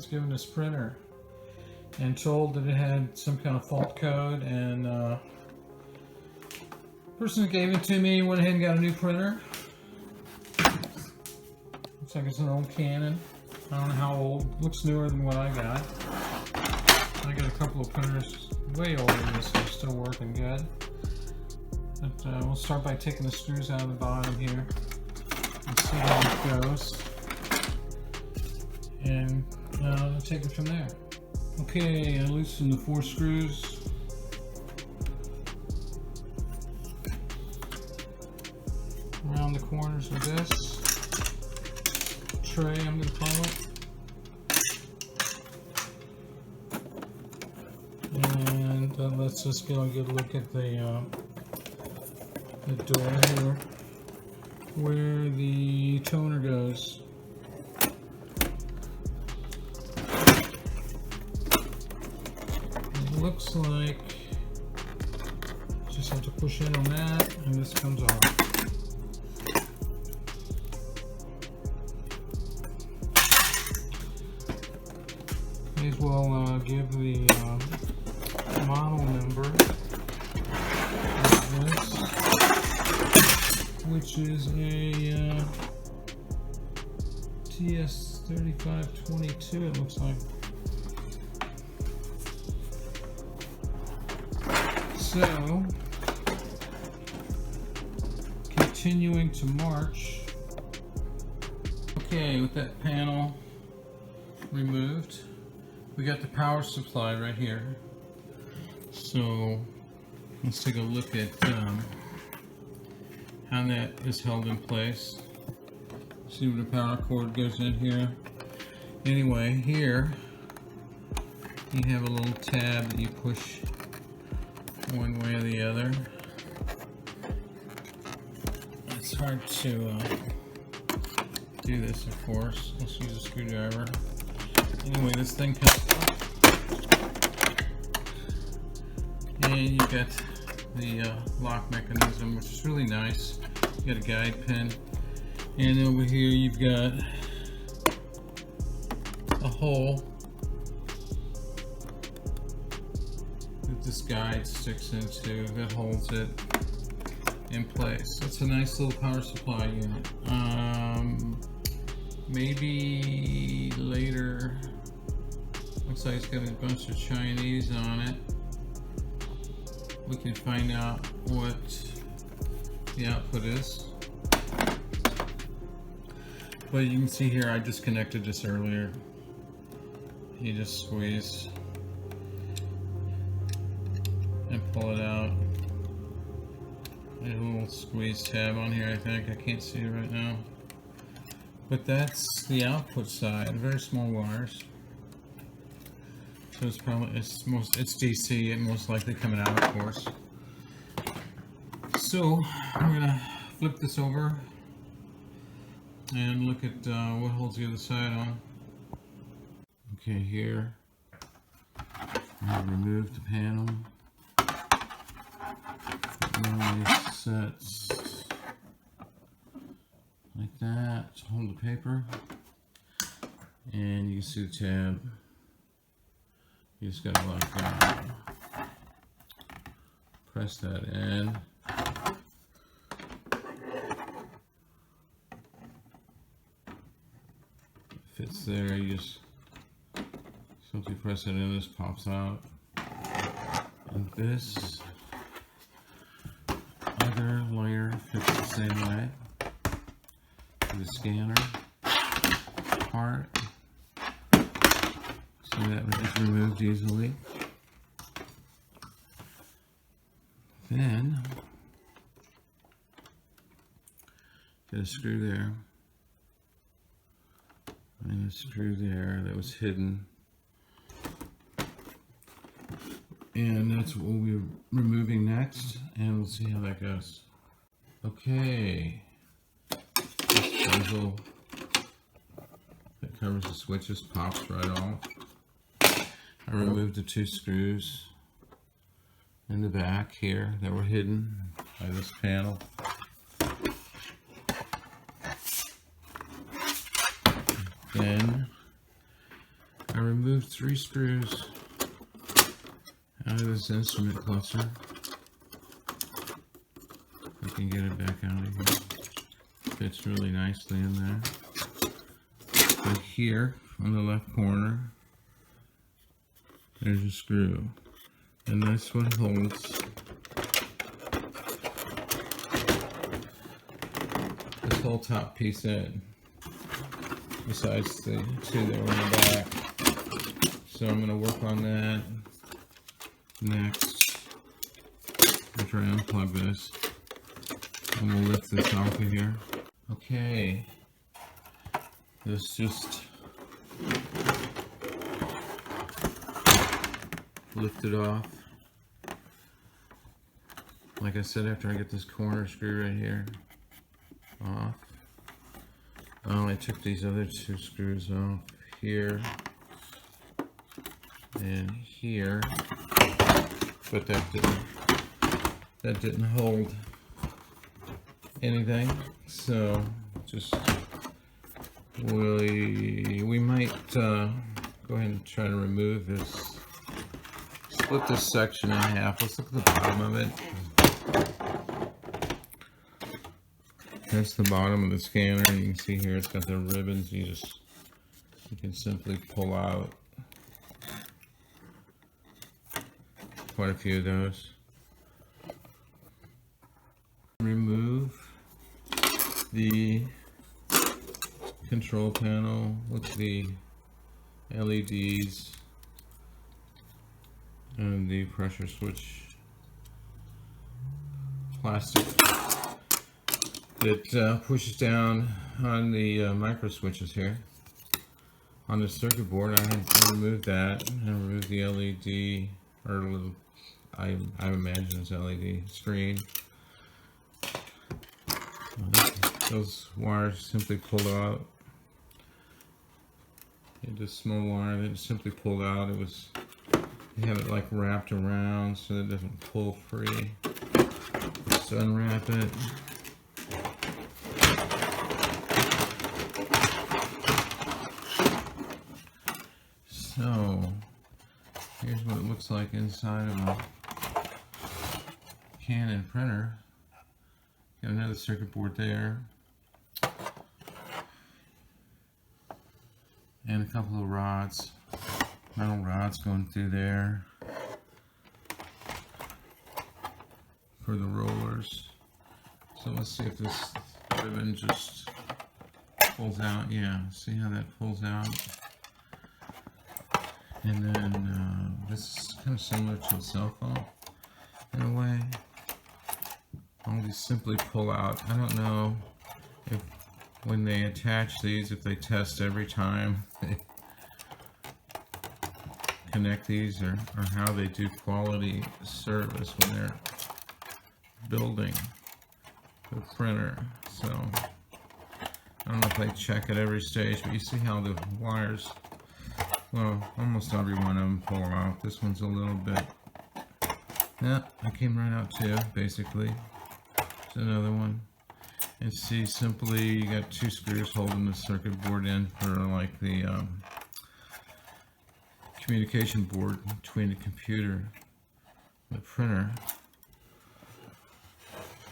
was given this printer and told that it had some kind of fault code, and the person that gave it to me went ahead and got a new printer. Looks like it's an old Canon. I don't know how old. Looks newer than what I got. I got a couple of printers way older than this, they're still working good. But we'll start by taking the screws out of the bottom here and see how it goes. And take it from there. Okay, I loosened the 4 screws. Around the corners of this tray, I'm going to call it. And that lets us go and get a look at the door here where the toner goes. It looks like just have to push in on that and this comes off. May as well give the model number of this, which is a TS3522, it looks like. So, continuing to march. Okay, with that panel removed, we got the power supply right here. So let's take a look at how that is held in place. See where the power cord goes in here. Anyway, here you have a little tab that you push one way or the other. It's hard to do this, of course. Let's use a screwdriver. Anyway, this thing comes up, and you got the lock mechanism, which is really nice. You got a guide pin, and over here you've got a hole that this guide sticks into that holds it in place. That's a nice little power supply unit. Maybe later. Looks like it's got a bunch of Chinese on it. We can find out what the output is. But you can see here, I disconnected this earlier. You just squeeze and pull it out. There's a little squeeze tab on here, I think. I can't see it right now. But that's the output side, very small wires. So it's probably, it's DC and most likely coming out, of course. So I'm gonna flip this over and look at what holds the other side on. Okay, here I've removed the panel. Now it sets like that to hold the paper, and you can see the tab. You just gotta lock that. Press that in. It fits there. You just simply press it in. This pops out, and this other layer fits the same way. The scanner part, so that is removed easily. Then get a screw there and a screw there that was hidden, and that's what we'll be removing next, and we'll see how that goes. Okay. Bezel that covers the switches pops right off. I removed the 2 screws in the back here that were hidden by this panel. Then I removed 3 screws out of this instrument cluster. I can get it back out of here. Fits really nicely in there. But here on the left corner, there's a screw, and that's what holds this whole top piece in, besides the 2 that were in the back. So I'm going to work on that next after I unplug this, and we'll lift this off of here. Okay, this just lifted off. Like I said, after I get this corner screw right here off. I took these other 2 screws off here and here, but that didn't hold anything, so just we might go ahead and try to remove this, split this section in half. Let's look at the bottom of it. That's the bottom of the scanner, and you can see here it's got the ribbons. You can simply pull out quite a few of those. Remove the control panel with the LEDs and the pressure switch plastic that pushes down on the micro switches here on the circuit board. I removed that and removed the LED, or I imagine it's LED screen. Those wires simply pulled out. Just small wire that simply pulled out. You have it like wrapped around so that it doesn't pull free. Just unwrap it. So here's what it looks like inside of a Canon printer. Got another circuit board there, and a couple of rods, metal rods going through there for the rollers. So let's see if this ribbon just pulls out. Yeah, see how that pulls out? And then this is kind of similar to a cell phone in a way. I'll just simply pull out. I don't know if when they attach these, if they test every time they connect these, or how they do quality service when they're building the printer. So I don't know if they check at every stage, but you see how the wires, well, almost every one of them pull out. This one's a little bit, yeah, that came right out too, basically. There's another one. And see, simply you got 2 screws holding the circuit board in for like the communication board between the computer and the printer.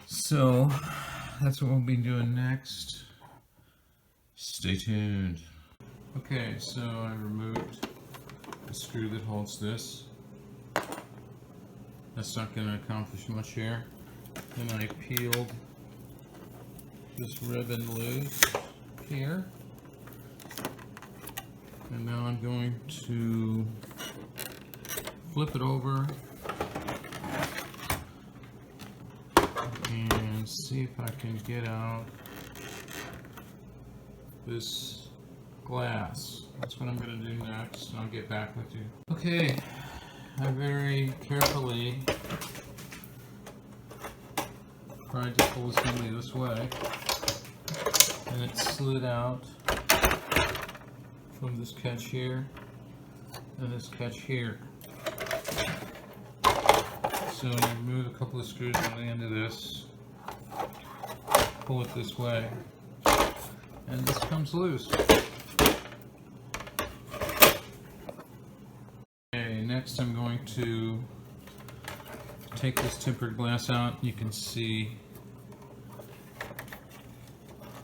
So that's what we'll be doing next. Stay tuned. Okay, so I removed the screw that holds this. That's not going to accomplish much here. Then I peeled this ribbon loose here, and now I'm going to flip it over and see if I can get out this glass. That's what I'm going to do next, and I'll get back with you. Okay, I very carefully tried to pull assembly this way, and it slid out from this catch here and this catch here. So you remove a couple of screws on the end of this, pull it this way, and this comes loose. Next I'm going to take this tempered glass out. You can see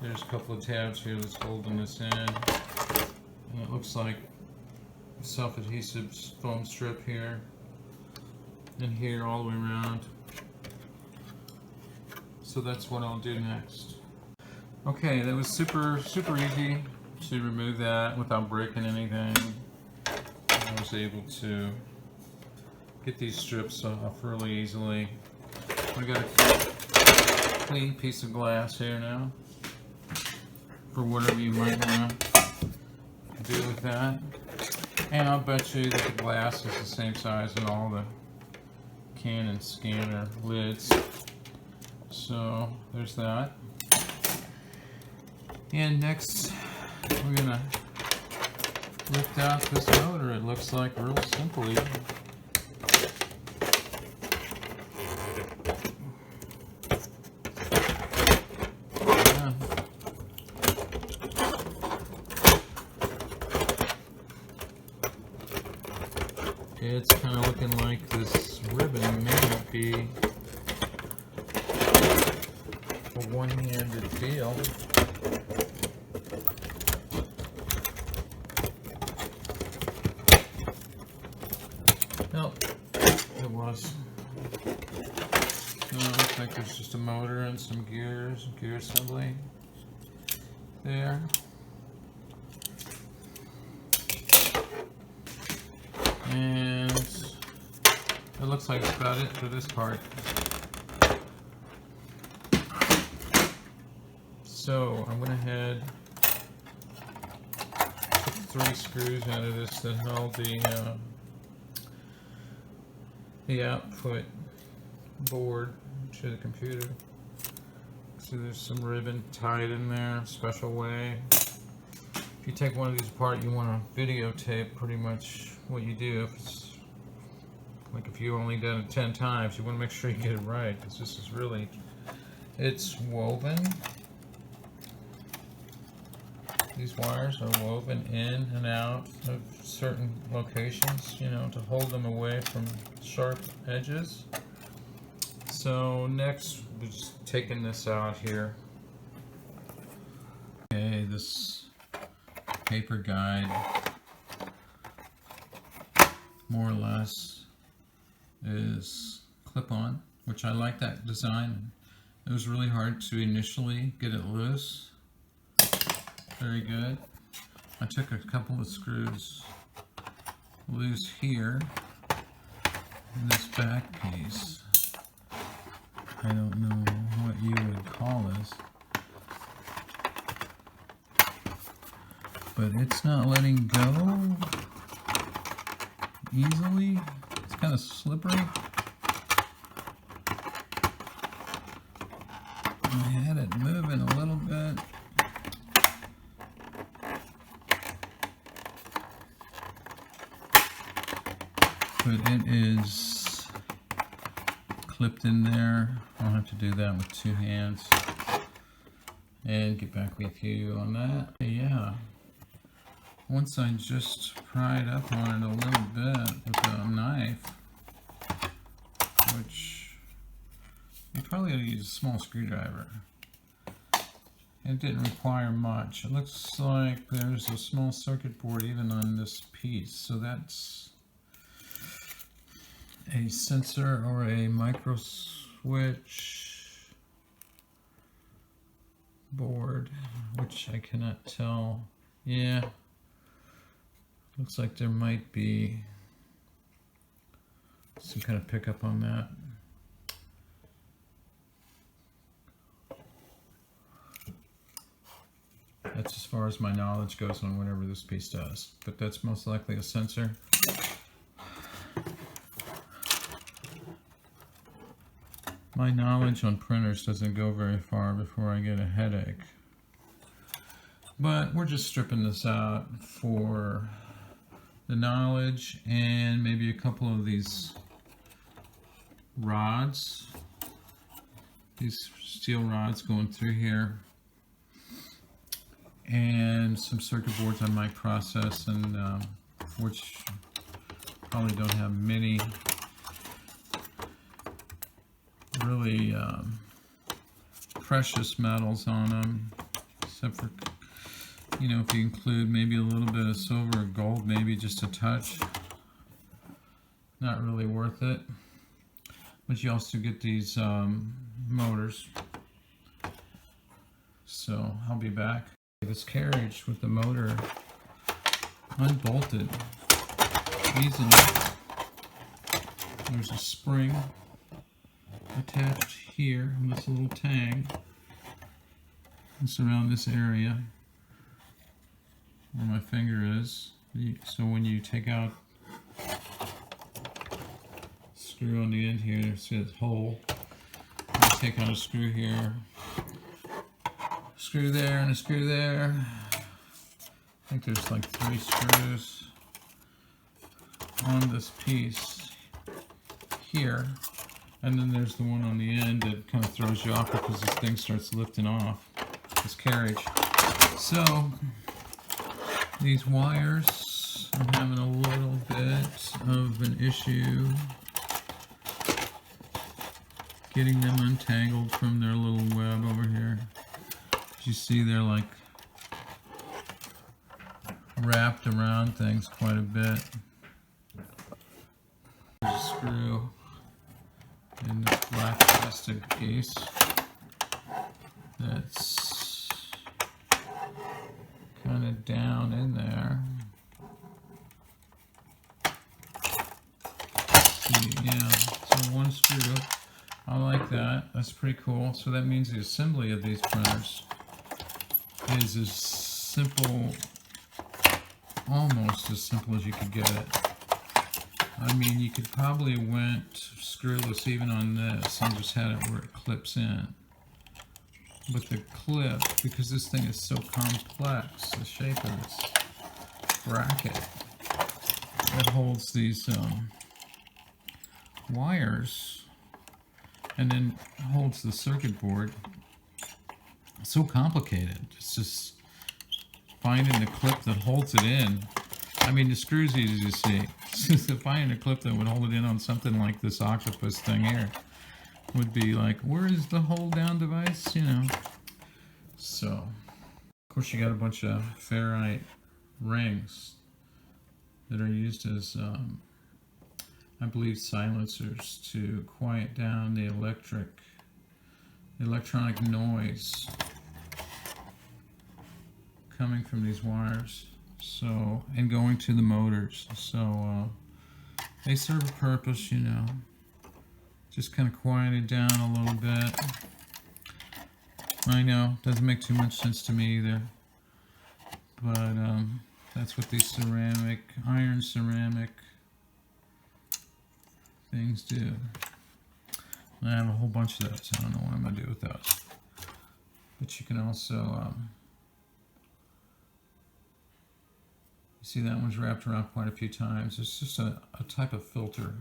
there's a couple of tabs here that's holding this in. And it looks like a self-adhesive foam strip here and here all the way around. So that's what I'll do next. Okay, that was super easy to remove that without breaking anything. I was able to get these strips off really easily. We got a clean piece of glass here now for whatever you might want to do with that. And I'll bet you that the glass is the same size as all the Canon scanner lids. So there's that. And next we're gonna lift out this motor. It looks like real simply. Yeah. It's kind of looking like this ribbon may be a one-handed deal. Nope, it was. No, it looks like there's just a motor and some gears, gear assembly there. And it looks like that's about it for this part. So I'm going to head, took 3 screws out of this that held the output board to the computer. So there's some ribbon tied in there, special way. If you take one of these apart, you want to videotape pretty much what you do. If it's like if you only done it 10 times, you want to make sure you get it right, because this is really, it's woven. These wires are woven in and out of certain locations, you know, to hold them away from sharp edges. So next, we're just taking this out here. Okay, this paper guide, more or less, is clip-on, which I like that design. It was really hard to initially get it loose. Very good. I took a couple of screws loose here in this back piece. I don't know what you would call this, but it's not letting go easily. It's kind of slippery. I had it moving a little bit. But it is clipped in there. I'll have to do that with 2 hands and get back with you on that. Yeah, once I just pry it up on it a little bit with a knife, which you probably ought to use a small screwdriver. It didn't require much. It looks like there's a small circuit board even on this piece, so that's a sensor or a micro switch board, which I cannot tell. Yeah, looks like there might be some kind of pickup on that. That's as far as my knowledge goes on whatever this piece does, but that's most likely a sensor. My knowledge on printers doesn't go very far before I get a headache. But we're just stripping this out for the knowledge and maybe a couple of these rods. These steel rods going through here. And some circuit boards I might process, and which probably don't have many really precious metals on them, except for, you know, if you include maybe a little bit of silver or gold, maybe just a touch. Not really worth it. But you also get these motors. So I'll be back. This carriage with the motor unbolted easily. There's a spring attached here in this little tang. It's around this area where my finger is. So when you take out screw on the end here, it says hole. You take out a screw here, screw there, and a screw there. I think there's like 3 screws on this piece here, and then there's the one on the end that kind of throws you off because this thing starts lifting off, this carriage. So these wires, I'm having a little bit of an issue getting them untangled from their little web over here. As you see, they're like wrapped around things quite a bit. There's a screw in this black plastic case that's kind of down in there. See, yeah, so one screw. I like that. That's pretty cool. So that means the assembly of these printers is as simple, almost as simple as you could get it. I mean, you could probably went screwless even on this and just had it where it clips in. But the clip, because this thing is so complex, the shape of this bracket that holds these wires and then holds the circuit board, it's so complicated. It's just finding the clip that holds it in. I mean, the screw's easy to see. It's just finding a clip that would hold it in on something like this octopus thing here would be like, where is the hold down device, you know? So, of course, you got a bunch of ferrite rings that are used as I believe silencers to quiet down the electronic noise coming from these wires, so, and going to the motors. So they serve a purpose, you know, just kind of quiet it down a little bit. I know, doesn't make too much sense to me either, but that's what these iron ceramic things do. And I have a whole bunch of those. I don't know what I'm going to do with those. But you can also, you see that one's wrapped around quite a few times. It's just a type of filter,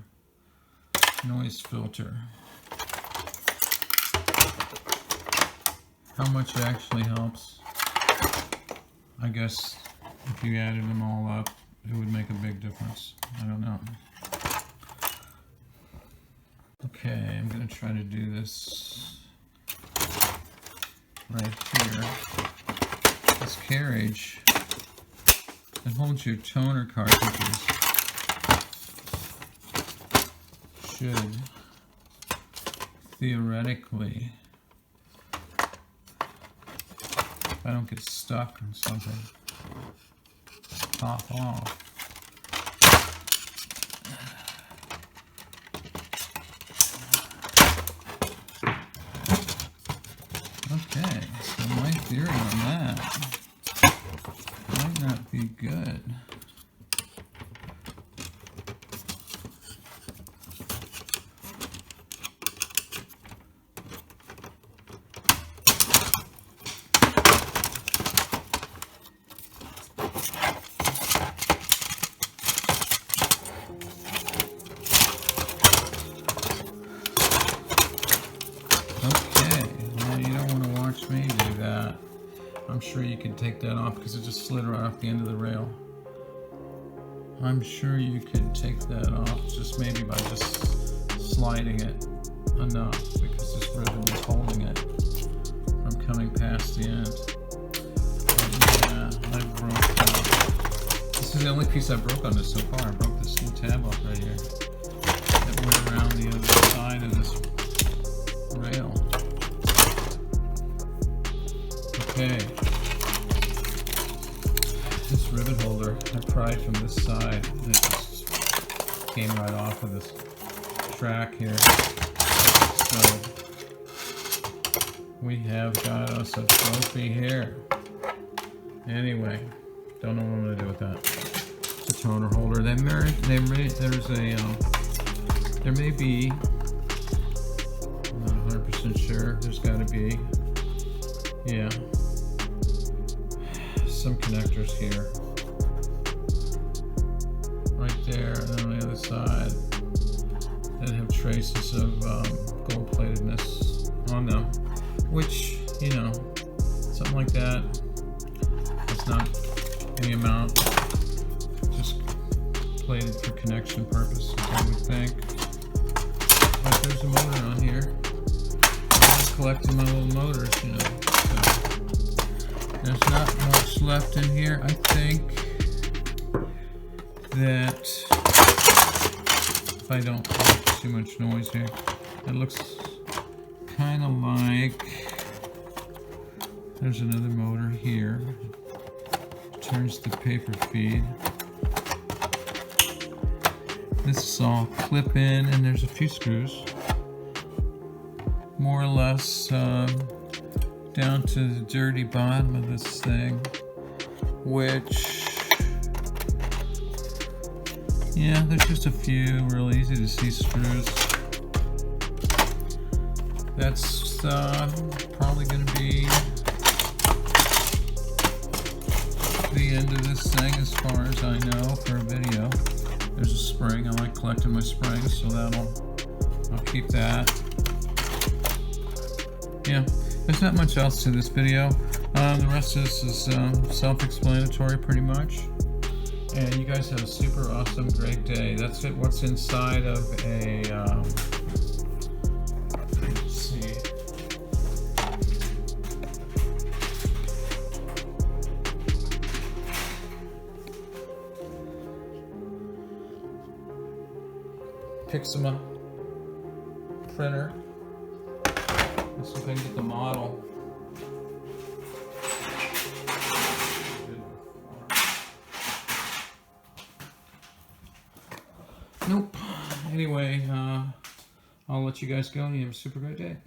noise filter. How much it actually helps, I guess if you added them all up, it would make a big difference. I don't know. Okay, I'm going to try to do this right here. This carriage that holds your toner cartridges should theoretically, if I don't get stuck on something, pop off. Okay, so my theory on that might not be good. I'm sure you can take that off because it just slid right off the end of the rail. I'm sure you could take that off just maybe by just sliding it enough, because this ribbon is holding it from coming past the end. But yeah, I broke that. This is the only piece I broke on this so far. I broke this little tab off right here that went around the other side of this rail. Okay. This rivet holder I pried from this side, and it just came right off of this track here. So we have got us a trophy here. Anyway, don't know what I'm gonna do with that. It's a toner holder. There may be, I'm not 100% sure. There's got to be, yeah, some connectors here, right there, and then on the other side that have traces of gold-platedness on them, which, you know, something like that. It's not any amount, just plated for connection purposes, I would think. But there's a motor on here. I'm collecting my little motors, you know. There's not much left in here. I think that if I don't make too much noise here, it looks kind of like there's another motor here. Turns the paper feed. This is all clip in, and there's a few screws, more or less down to the dirty bottom of this thing, which, yeah, there's just a few real easy to see screws. That's probably going to be the end of this thing as far as I know for a video. There's a spring. I like collecting my springs, so I'll keep that. Yeah. There's not much else to this video. The rest of this is self-explanatory pretty much. And you guys have a super awesome, great day. That's it. What's inside of a, let's see. Pixma printer. Let's see if I can get the model. Nope. Anyway, I'll let you guys go. You have a super great day.